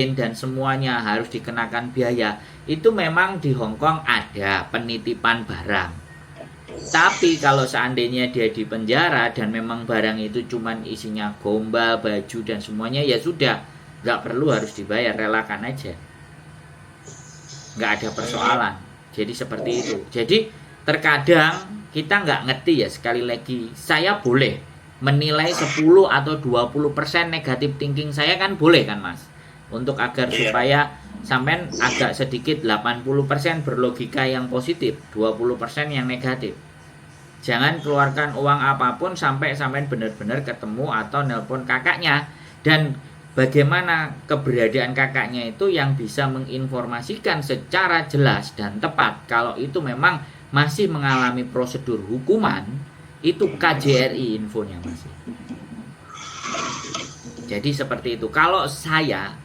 dan semuanya harus dikenakan biaya, itu memang di Hong Kong ada penitipan barang. Tapi kalau seandainya dia di penjara dan memang barang itu cuman isinya gombal, baju dan semuanya, ya sudah, nggak perlu harus dibayar, relakan aja, nggak ada persoalan. Jadi seperti itu. Jadi terkadang kita nggak ngerti ya, sekali lagi, saya boleh menilai 10 atau 20% negatif thinking saya kan boleh kan Mas, untuk agar supaya sampean agak sedikit 80% berlogika yang positif, 20% yang negatif. Jangan keluarkan uang apapun sampai sampean benar-benar ketemu atau nelpon kakaknya, dan bagaimana keberadaan kakaknya itu yang bisa menginformasikan secara jelas dan tepat. Kalau itu memang masih mengalami prosedur hukuman, itu KJRI infonya masih. Jadi seperti itu. Kalau saya